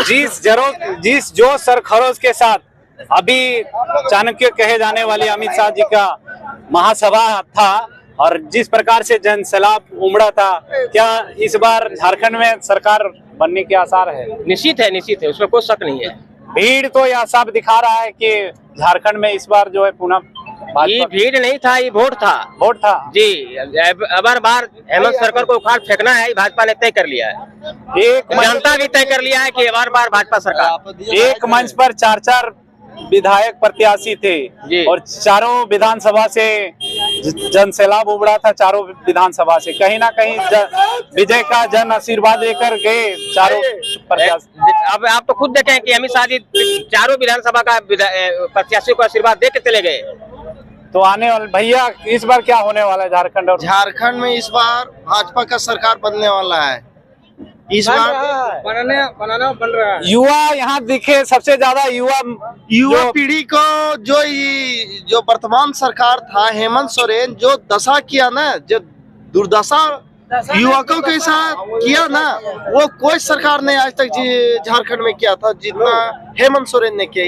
जिस जोश सर खरोश के साथ अभी चाणक्य कहे जाने वाले अमित शाह जी का महासभा था और जिस प्रकार से जन सैलाब उमड़ा था, क्या इस बार झारखंड में सरकार बनने के आसार है? निश्चित है, उसमें कोई शक नहीं है। भीड़ तो यह साफ दिखा रहा है कि झारखंड में इस बार जो है पुनः ये भीड़ नहीं था, ये वोट था जी। अब बार हेमंत सरकार को उखाड़ फेंकना है, भाजपा ने तय कर लिया है। एक जनता भी तय कर लिया है कि बार भाजपा सरकार। एक मंच पर 4 विधायक प्रत्याशी थे और चारों विधानसभा से जन सैलाब उमड़ा था। चारों विधानसभा से कहीं ना कहीं विजय का जन आशीर्वाद लेकर गए चारों प्रत्याशी। अब आप तो खुद देखें कि अमित शाह जी चारों विधानसभा का प्रत्याशियों को आशीर्वाद दे के चले गए। तो आने वाले भैया इस बार क्या होने वाला है झारखंड और झारखंड में? इस बार भाजपा का सरकार बनने वाला है। इस बार बन रहा है। युवा यहाँ दिखे सबसे ज्यादा युवा पीढ़ी को जो वर्तमान सरकार था हेमंत सोरेन जो दशा किया ना, जो दुर्दशा युवकों के साथ किया ना, वो कोई सरकार ने आज तक झारखंड में किया था जितना हेमंत सोरेन ने किया।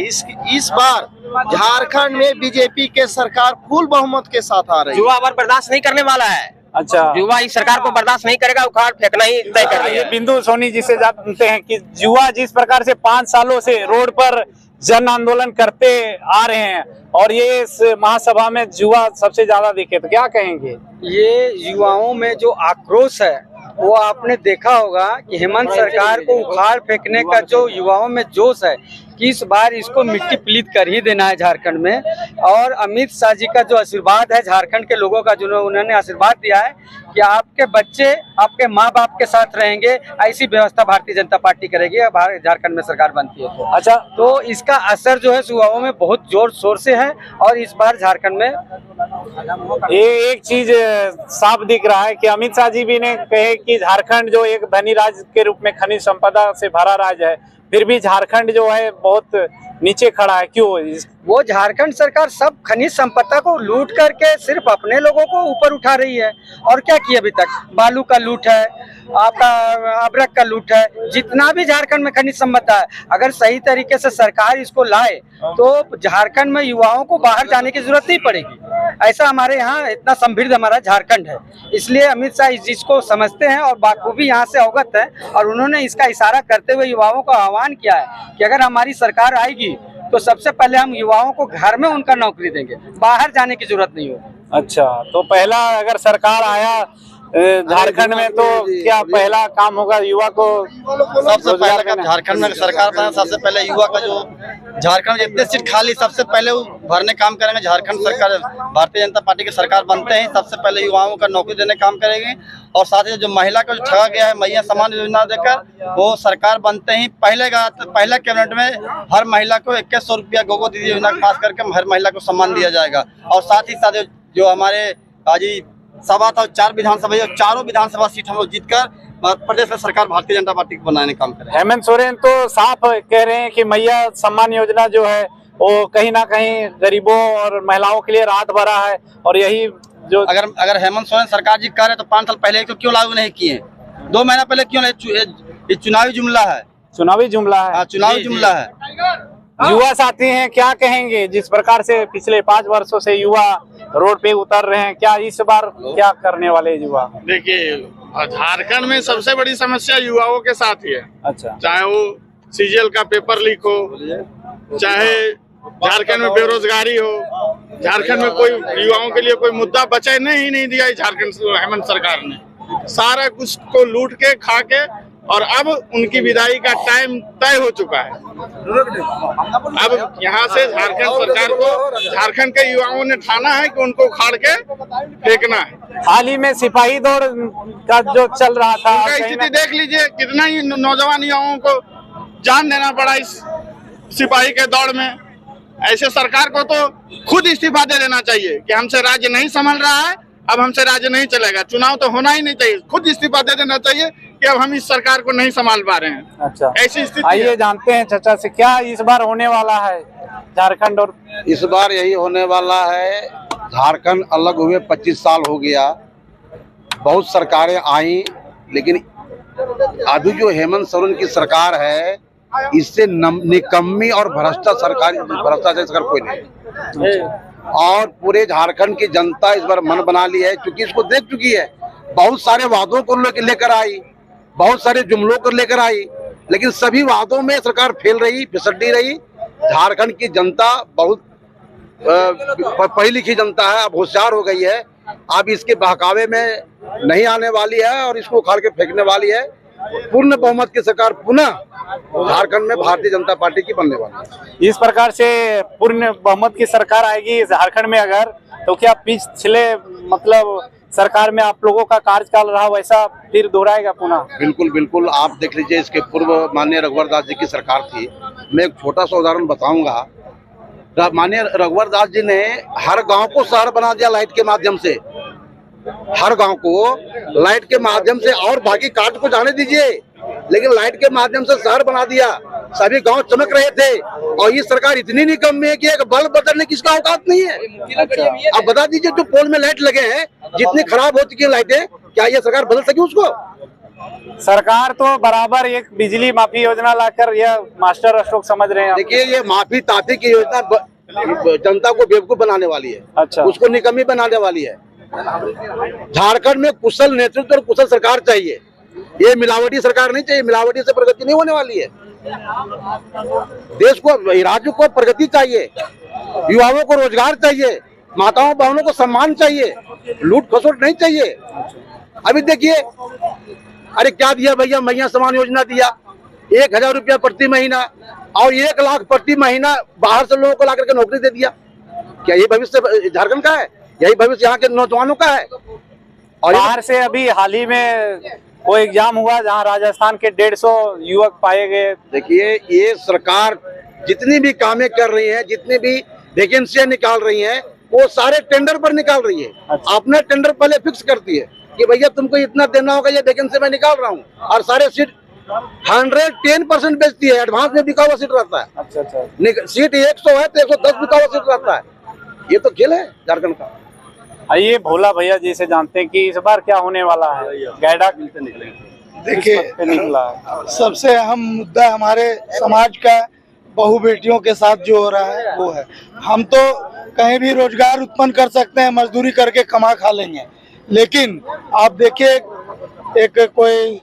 इस बार झारखंड में बीजेपी के सरकार फुल बहुमत के साथ आ रही है। युवा बर्दाश्त नहीं करने वाला है। अच्छा, युवा इस सरकार को बर्दाश्त नहीं करेगा, उखाड़ फेंकना ही तय कर रही है। बिंदु सोनी जी से जानते हैं कि युवा जिस प्रकार से 5 सालों से रोड पर जन आंदोलन करते आ रहे हैं और ये इस महासभा में युवा सबसे ज्यादा दिखे, तो क्या कहेंगे? ये युवाओं में जो आक्रोश है वो आपने देखा होगा कि हेमंत सरकार को उखाड़ फेंकने का जो युवाओं में जोश है कि इस बार इसको मिट्टी पलीत कर ही देना है झारखंड में। और अमित शाह जी का जो आशीर्वाद है झारखंड के लोगों का, जो उन्होंने आशीर्वाद दिया है कि आपके बच्चे आपके माँ बाप के साथ रहेंगे, ऐसी व्यवस्था भारतीय जनता पार्टी करेगी झारखंड में सरकार बनती है। तो अच्छा, तो इसका असर जो है युवाओं में बहुत जोर शोर से है और इस बार झारखंड में ये एक चीज साफ दिख रहा है कि अमित शाह जी भी ने कहे कि झारखंड जो एक धनी राज्य के रूप में खनिज संपदा से भरा राज्य है, फिर भी झारखंड जो है बहुत नीचे खड़ा है। क्यों? वो झारखंड सरकार सब खनिज संपदा को लूट करके सिर्फ अपने लोगों को ऊपर उठा रही है। और क्या किया अभी तक? बालू का लूट है, आपका अभ्रक का लूट है, जितना भी झारखंड में खनिज संपदा है, अगर सही तरीके से सरकार इसको लाए तो झारखंड में युवाओं को बाहर जाने की जरूरत नहीं पड़ेगी। ऐसा हमारे यहाँ इतना समृद्ध हमारा झारखंड है, इसलिए अमित शाह इस चीज को समझते हैं और बाखूबी यहाँ से अवगत है और उन्होंने इसका इशारा करते हुए युवाओं को आह्वान किया है कि अगर हमारी सरकार आएगी तो सबसे पहले हम युवाओं को घर में उनका नौकरी देंगे, बाहर जाने की जरूरत नहीं होगी। अच्छा, तो पहला अगर सरकार आया झारखंड में तो क्या पहला काम होगा युवा को? सबसे पहले झारखंड में सरकार बना, सबसे पहले युवा का जो झारखंड में जितने सीट खाली सबसे पहले वो भरने काम करेंगे। झारखंड सरकार भारतीय जनता पार्टी की सरकार बनते हैं सबसे पहले युवाओं का नौकरी देने काम करेंगे और साथ ही जो महिला को ठगा गया है मैया समान योजना देकर, वो सरकार बनते ही पहले कैबिनेट में हर महिला को 2100 रुपया गोगो दीदी योजना पास करके हर महिला को सम्मान दिया जाएगा। और साथ ही साथ जो हमारे आज सभा था 4 विधानसभा, चारों विधानसभा सीट हम लोग जीतकर प्रदेश में सरकार भारतीय जनता पार्टी को बनाने काम करें। हेमंत सोरेन तो साफ कह रहे हैं कि मैया सम्मान योजना जो है वो कहीं ना कहीं गरीबों और महिलाओं के लिए राहत भरा है और यही जो अगर हेमंत सोरेन सरकार जी कर रहे तो 5 साल पहले तो क्यों लागू नहीं किए? 2 महीना पहले क्यों नहीं? ये चुनावी जुमला है। चुनावी जुमला है। चुनावी जुमला है। युवा साथी हैं, क्या कहेंगे? जिस प्रकार से पिछले 5 वर्षों से युवा रोड पे उतर रहे हैं, क्या इस बार क्या करने वाले युवा? देखिए, झारखंड में सबसे बड़ी समस्या युवाओं के साथ ही है। अच्छा, चाहे वो सीजीएल का पेपर लीक हो, चाहे झारखंड में बेरोजगारी हो, झारखंड में कोई युवाओं के लिए कोई मुद्दा बचे नहीं दिया है झारखंड हेमंत सरकार ने। सारा कुछ को लूट के खा के और अब उनकी विदाई का टाइम तय हो चुका है। अब यहाँ से झारखंड सरकार को झारखंड के युवाओं ने ठाना है कि उनको उखाड़ के फेंकना है। हाल ही में सिपाही दौड़ का जो चल रहा था, उनका स्थिति देख लीजिए, कितना ही नौजवान युवाओं को जान देना पड़ा इस सिपाही के दौड़ में। ऐसे सरकार को तो खुद इस्तीफा दे देना चाहिए कि हमसे राज्य नहीं संभल रहा है, अब हमसे राज्य नहीं चलेगा, चुनाव तो होना ही नहीं चाहिए, खुद इस्तीफा दे देना चाहिए कि अब हम इस सरकार को नहीं संभाल पा रहे हैं। अच्छा, ऐसी स्थिति। आइए जानते हैं चाचा से क्या इस बार होने वाला है झारखंड। और इस बार यही होने वाला है, झारखंड अलग हुए 25 साल हो गया, बहुत सरकारें आई लेकिन अभी जो हेमंत सोरेन की सरकार है, इससे निकम्मी और भ्रष्टाचार सरकार कोई नहीं। और पूरे झारखंड की जनता इस बार मन बना ली है, क्योंकि इसको देख चुकी है। बहुत सारे वादों को लेकर आई, बहुत सारे जुमलों को लेकर आई, लेकिन सभी वादों में सरकार फेल रही, फिसड्डी रही। झारखंड की जनता बहुत पढ़ी लिखी जनता है, अब होशियार हो गई है। अब इसके बहकावे में नहीं आने वाली है और इसको उखाड़ के फेंकने वाली है। पूर्ण बहुमत की सरकार पुनः झारखंड में भारतीय जनता पार्टी की बनने वाली है। इस प्रकार से पूर्ण बहुमत की सरकार आएगी झारखंड में अगर, तो क्या पिछले मतलब सरकार में आप लोगों का कार्यकाल रहा वैसा फिर दोहराएगा पुनः? बिल्कुल बिल्कुल, आप देख लीजिए, इसके पूर्व माननीय रघुवर दास जी की सरकार थी। मैं एक छोटा सा उदाहरण बताऊंगा। माननीय रघुवर दास जी ने हर गांव को शहर बना दिया लाइट के माध्यम से, हर गांव को लाइट के माध्यम से। और बाकी काट को जाने दीजिए, लेकिन लाइट के माध्यम से शहर बना दिया, सभी गांव चमक रहे थे। और ये सरकार इतनी निकम्मी है कि एक बल्ब बदलने की इसका औकात नहीं है। अब बता दीजिए, जो पोल में लाइट लगे हैं, जितनी खराब हो चुकी है लाइटें, क्या ये सरकार बदल सकी उसको? सरकार तो बराबर एक बिजली माफी योजना लाकर यह मास्टर स्ट्रोक समझ रहे हैं। देखिए, ये माफी ताफी की योजना जनता को बेवकूफ बनाने वाली है। अच्छा, उसको उसको निकम्मी बनाने वाली है। झारखंड में कुशल नेतृत्व और कुशल सरकार चाहिए, ये मिलावटी सरकार नहीं चाहिए। मिलावटी से प्रगति नहीं होने वाली है। देश को, राज्य को प्रगति चाहिए, युवाओं को रोजगार चाहिए, माताओं बहनों को सम्मान चाहिए, लूट खसोट नहीं चाहिए। अभी देखिए, अरे क्या दिया भैया, मैया समान योजना दिया, 1000 रुपया प्रति महीना और 1 लाख प्रति महीना बाहर से लोगों को ला करके नौकरी दे दिया। क्या ये भविष्य झारखंड का है? यही भविष्य यहाँ के नौजवानों का है। और बाहर से अभी हाल ही में कोई एग्जाम हुआ जहां राजस्थान के 150 युवक पाए गए। देखिए, ये सरकार जितनी भी कामें कर रही है, जितनी भी वैकेंसियां निकाल रही है, वो सारे टेंडर पर निकाल रही है। अच्छा। अपना टेंडर पहले फिक्स करती है कि भैया तुमको इतना देना होगा, ये वैकेंसी मैं निकाल रहा हूँ। और सारे सीट 110% बेचती है, एडवांस में बिका हुआ सीट रहता है। अच्छा। सीट 100 है तो 110 बिका हुआ सीट रहता है। ये तो खेल है झारखंड का। आइए भोला भैया जी से जानते हैं कि इस बार क्या होने वाला है। गैडा देखिए, निकला सबसे अहम मुद्दा हमारे समाज का बहू बेटियों के साथ जो हो रहा है वो है। हम तो कहीं भी रोजगार उत्पन्न कर सकते हैं, मजदूरी करके कमा खा लेंगे, लेकिन आप देखिए, एक कोई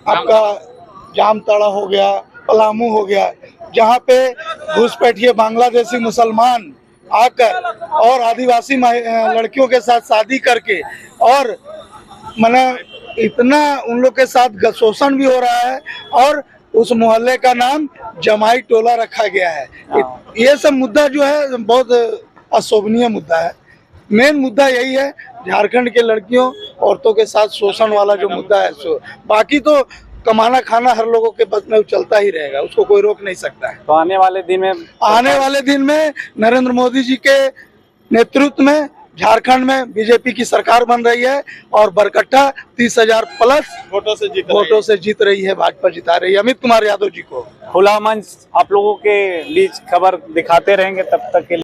आपका जामताड़ा हो गया, पलामू हो गया, जहाँ पे घुसपैठिए बांग्लादेशी मुसलमान आकर और आदिवासी लड़कियों के साथ शादी करके, और माने इतना उन लोग के साथ शोषण भी हो रहा है। और उस मोहल्ले का नाम जमाई टोला रखा गया है। ये सब मुद्दा जो है बहुत अशोभनीय मुद्दा है। मेन मुद्दा यही है, झारखंड के लड़कियों औरतों के साथ शोषण वाला जो मुद्दा है। बाकी तो कमाना खाना हर लोगों के बस में चलता ही रहेगा, उसको कोई रोक नहीं सकता है। तो आने वाले दिन में नरेंद्र मोदी जी के नेतृत्व में झारखंड में बीजेपी की सरकार बन रही है और बरकट्ठा 30,000 प्लस वोटों से जीत रही है, भाजपा जिता रही है अमित कुमार यादव जी को। खुला मंच आप लोगों के बीच खबर दिखाते रहेंगे तब तक के लिए।